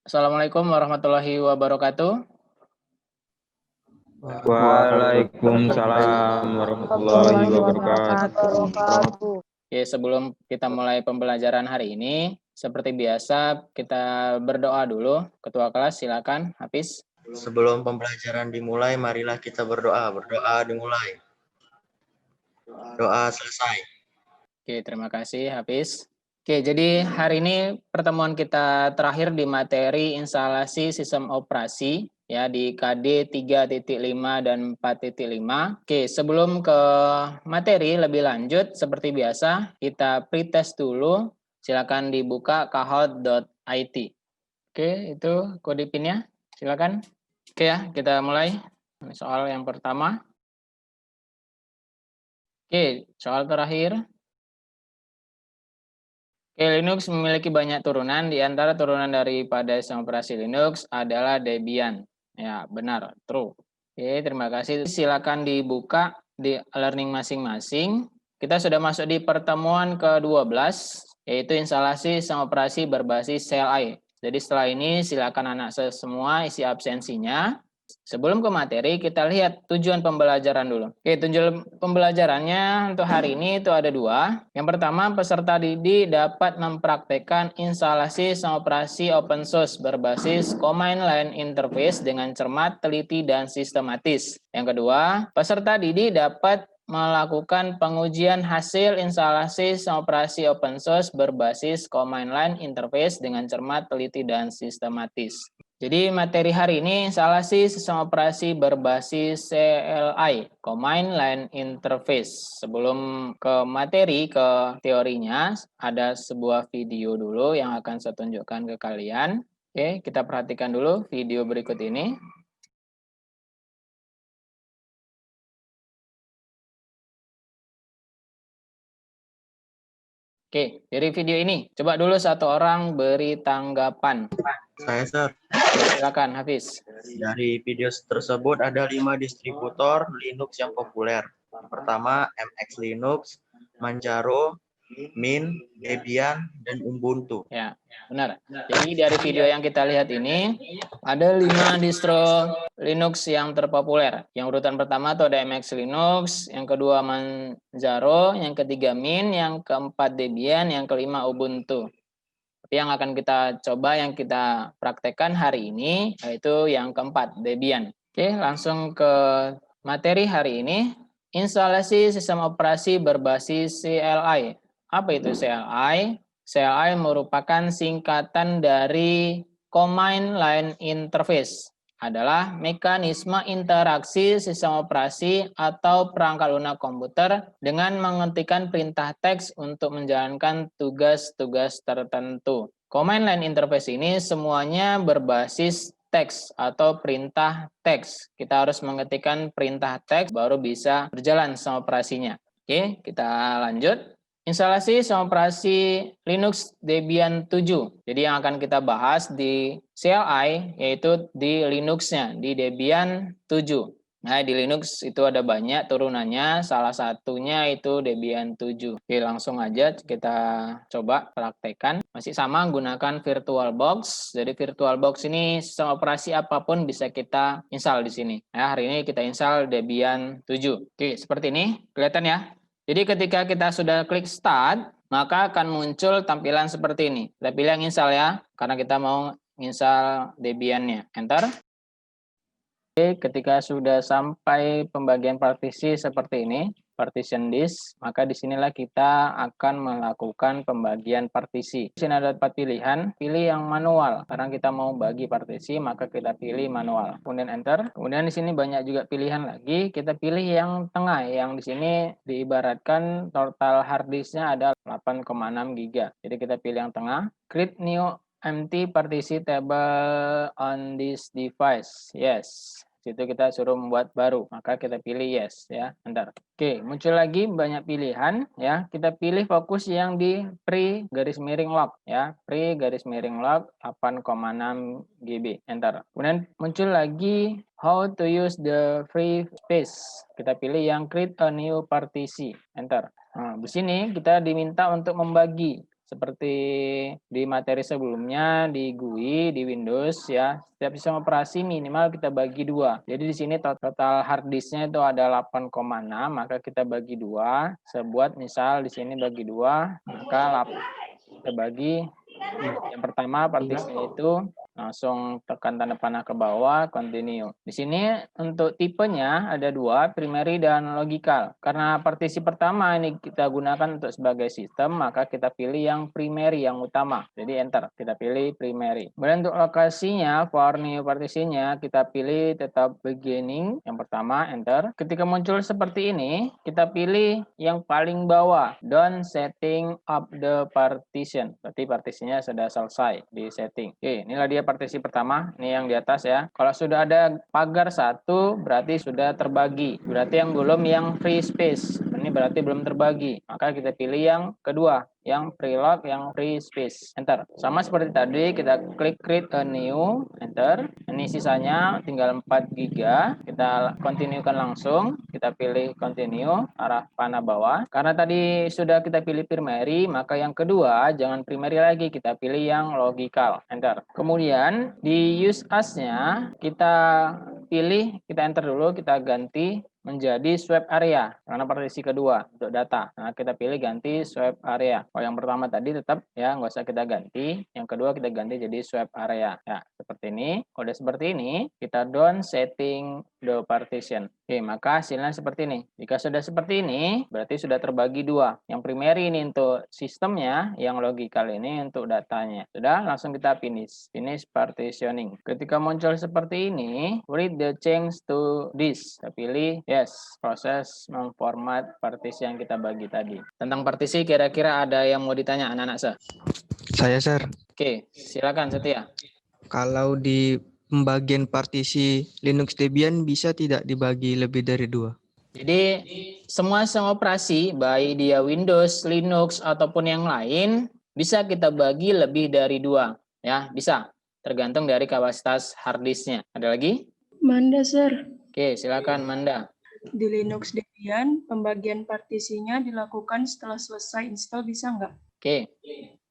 Assalamualaikum warahmatullahi wabarakatuh. Waalaikumsalam warahmatullahi wabarakatuh. Oke, sebelum kita mulai pembelajaran hari ini, seperti biasa kita berdoa dulu. Ketua kelas silakan, Hafiz. Sebelum pembelajaran dimulai, marilah kita berdoa. Berdoa dimulai. Doa selesai. Oke, terima kasih Hafiz. Oke, jadi hari ini pertemuan kita terakhir di materi instalasi sistem operasi ya di KD 3.5 dan 4.5. Oke, sebelum ke materi lebih lanjut seperti biasa, kita pretest dulu. Silakan dibuka kahoot.it. Oke, itu kode PIN-nya. Silakan. Oke ya, kita mulai. Soal yang pertama. Oke, soal terakhir. Oke, Linux memiliki banyak turunan. Di antara turunan daripada sistem operasi Linux adalah Debian. Ya, benar, true. Oke, terima kasih. Silakan dibuka di learning masing-masing. Kita sudah masuk di pertemuan ke-12, yaitu instalasi sistem operasi berbasis CLI. Jadi setelah ini silakan anak semua isi absensinya. Sebelum ke materi, kita lihat tujuan pembelajaran dulu. Oke, tujuan pembelajarannya untuk hari ini itu ada dua. Yang pertama, peserta didik dapat mempraktekkan instalasi sistem operasi open source berbasis command line interface dengan cermat, teliti, dan sistematis. Yang kedua, peserta didik dapat melakukan pengujian hasil instalasi sistem operasi open source berbasis command line interface dengan cermat, teliti, dan sistematis. Jadi materi hari ini instalasi sistem operasi berbasis CLI, Command Line Interface. Sebelum ke materi, ke teorinya, ada sebuah video dulu yang akan saya tunjukkan ke kalian. Oke, kita perhatikan dulu video berikut ini. Oke, dari video ini, coba dulu satu orang beri tanggapan. Saya, Sir. Silakan, Hafiz. Dari video tersebut ada 5 distributor Linux yang populer. Pertama, MX Linux, Manjaro, Mint, Debian, dan Ubuntu. Ya, benar. Jadi dari video yang kita lihat ini, ada 5 distro Linux yang terpopuler. Yang urutan pertama itu ada MX Linux, yang kedua Manjaro, yang ketiga Mint, yang keempat Debian, yang kelima Ubuntu. Tapi yang akan kita coba, yang kita praktekkan hari ini, yaitu yang keempat, Debian. Oke, langsung ke materi hari ini. Instalasi sistem operasi berbasis CLI. Apa itu CLI? CLI merupakan singkatan dari Command Line Interface. Adalah mekanisme interaksi sistem operasi atau perangkat lunak komputer dengan mengetikkan perintah teks untuk menjalankan tugas-tugas tertentu. Command Line Interface ini semuanya berbasis teks atau perintah teks. Kita harus mengetikkan perintah teks baru bisa berjalan sistem operasinya. Oke, kita lanjut. Instalasi sistem operasi Linux Debian 7. Jadi yang akan kita bahas di CLI yaitu di Linux-nya, di Debian 7. Nah, di Linux itu ada banyak turunannya, salah satunya itu Debian 7. Oke, langsung aja kita coba praktekkan. Masih sama gunakan VirtualBox. Jadi VirtualBox ini sistem operasi apapun bisa kita install di sini. Nah, hari ini kita install Debian 7. Oke, seperti ini. Kelihatan ya? Jadi ketika kita sudah klik start, maka akan muncul tampilan seperti ini. Kita pilih yang install ya, karena kita mau install Debian-nya. Enter. Oke, ketika sudah sampai pembagian partisi seperti ini, partition disk, maka disinilah kita akan melakukan pembagian partisi. Di sini ada 4 pilihan, pilih yang manual. Karena kita mau bagi partisi, maka kita pilih manual. Kemudian enter. Kemudian di sini banyak juga pilihan lagi, kita pilih yang tengah, yang di sini diibaratkan total hard disknya ada 8,6 GB. Jadi kita pilih yang tengah, create new empty partisi table on this device. Yes. Situ kita suruh membuat baru, maka kita pilih yes ya. Enter. Oke, muncul lagi banyak pilihan ya. Kita pilih fokus yang di pre garis miring log ya. Pre garis miring log 8,6 GB. Enter. Kemudian muncul lagi how to use the free space. Kita pilih yang create a new partition. Enter. Nah, di sini kita diminta untuk membagi seperti di materi sebelumnya di GUI di Windows ya, setiap sistem operasi minimal kita bagi 2. Jadi di sini total hard disknya itu ada 8,6, maka kita bagi 2. Sebuat misal di sini bagi 2, maka kita bagi yang pertama partisinya itu langsung tekan tanda panah ke bawah, continue. Di sini untuk tipenya ada 2, primary dan logical. Karena partisi pertama ini kita gunakan untuk sebagai sistem, maka kita pilih yang primary, yang utama. Jadi enter, kita pilih primary. Kemudian untuk lokasinya, for new partisinya, kita pilih tetap beginning, yang pertama, enter. Ketika muncul seperti ini, kita pilih yang paling bawah, don't setting up the partition. Berarti partisinya sudah selesai di setting. Oke, inilah dia partisi pertama, ini yang di atas ya. Kalau sudah ada pagar 1, berarti sudah terbagi. Berarti yang belum yang free space. Ini berarti belum terbagi. Maka kita pilih yang kedua, yang preload, yang free space. Enter. Sama seperti tadi, kita klik create a new, enter. Ini sisanya tinggal 4 GB. Kita continuekan langsung. Kita pilih continue, arah panah bawah. Karena tadi sudah kita pilih primary, maka yang kedua jangan primary lagi, kita pilih yang logical. Enter. Kemudian di use as-nya kita pilih, kita enter dulu, kita ganti menjadi swap area karena partisi kedua untuk data. Nah, kita pilih ganti swap area. Kalau yang pertama tadi tetap ya nggak usah kita ganti. Yang kedua kita ganti jadi swap area. Ya, seperti ini. Kalau udah seperti ini, kita down setting the partition. Oke, maka hasilnya seperti ini. Jika sudah seperti ini, berarti sudah terbagi 2. Yang primary ini untuk sistemnya, yang logical ini untuk datanya. Sudah, langsung kita finish. Finish partitioning. Ketika muncul seperti ini, read the change to this. Kita pilih yes, proses memformat partisi yang kita bagi tadi. Tentang partisi kira-kira ada yang mau ditanya anak-anak se? Saya, Sir. Oke, silakan Setia. Kalau di pembagian partisi Linux Debian bisa tidak dibagi lebih dari 2? Jadi semua operasi, baik dia Windows, Linux, ataupun yang lain, bisa kita bagi lebih dari 2. Ya, bisa. Tergantung dari kapasitas hard disknya. Ada lagi? Manda, Sir. Oke, silakan Manda. Di Linux Debian, pembagian partisinya dilakukan setelah selesai install, bisa nggak? Oke.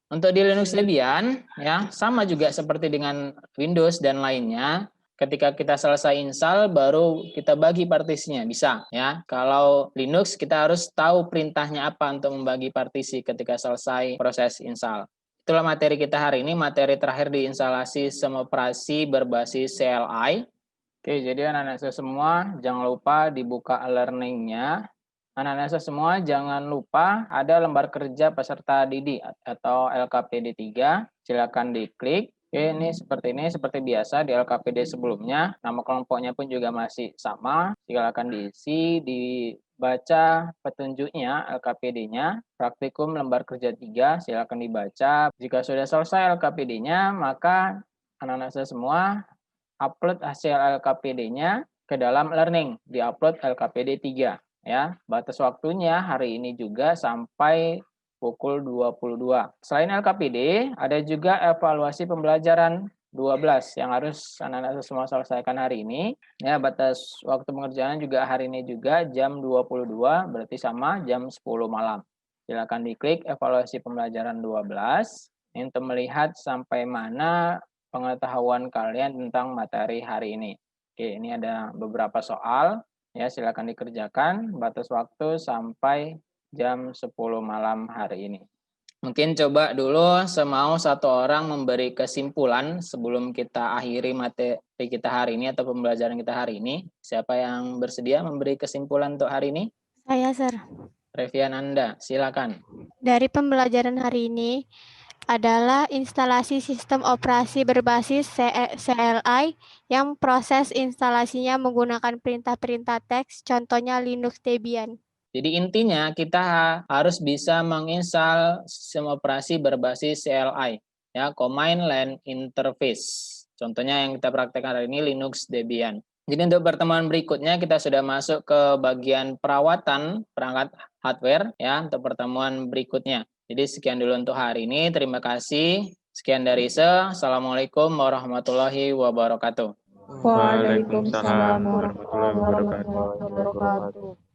Untuk di Linux Debian, ya sama juga seperti dengan Windows dan lainnya. Ketika kita selesai install, baru kita bagi partisinya, bisa ya. Kalau Linux kita harus tahu perintahnya apa untuk membagi partisi ketika selesai proses install. Itulah materi kita hari ini, materi terakhir di instalasi sistem operasi berbasis CLI. Oke, jadi anak-anak semua jangan lupa dibuka learning-nya. Anak-anak semua jangan lupa ada lembar kerja peserta didik atau LKPD 3. Silakan diklik. Oke, ini, seperti biasa di LKPD sebelumnya. Nama kelompoknya pun juga masih sama. Silakan diisi, dibaca petunjuknya LKPD-nya. Praktikum lembar kerja 3, silakan dibaca. Jika sudah selesai LKPD-nya, maka anak-anak semua upload hasil LKPD-nya ke dalam learning, di-upload LKPD 3. Ya, batas waktunya hari ini juga sampai pukul 22. Selain LKPD, ada juga evaluasi pembelajaran 12 yang harus anak-anak semua selesaikan hari ini. Ya, batas waktu pengerjaan juga hari ini juga jam 22, berarti sama jam 10 malam. Silakan diklik evaluasi pembelajaran 12 untuk melihat sampai mana pengetahuan kalian tentang materi hari ini. Oke, ini ada beberapa soal. Ya, silakan dikerjakan, batas waktu sampai jam 10 malam hari ini. Mungkin coba dulu semau satu orang memberi kesimpulan sebelum kita akhiri materi kita hari ini atau pembelajaran kita hari ini. Siapa yang bersedia memberi kesimpulan untuk hari ini? Saya, Sir. Revian Anda, silakan. Dari pembelajaran hari ini adalah instalasi sistem operasi berbasis CLI yang proses instalasinya menggunakan perintah-perintah teks, contohnya Linux Debian. Jadi intinya kita harus bisa menginstal sistem operasi berbasis CLI, ya, Command Line Interface. Contohnya yang kita praktekkan hari ini Linux Debian. Jadi untuk pertemuan berikutnya kita sudah masuk ke bagian perawatan perangkat hardware ya untuk pertemuan berikutnya. Jadi sekian dulu untuk hari ini. Terima kasih. Sekian dari saya. Assalamualaikum warahmatullahi wabarakatuh. Waalaikumsalam warahmatullahi wabarakatuh.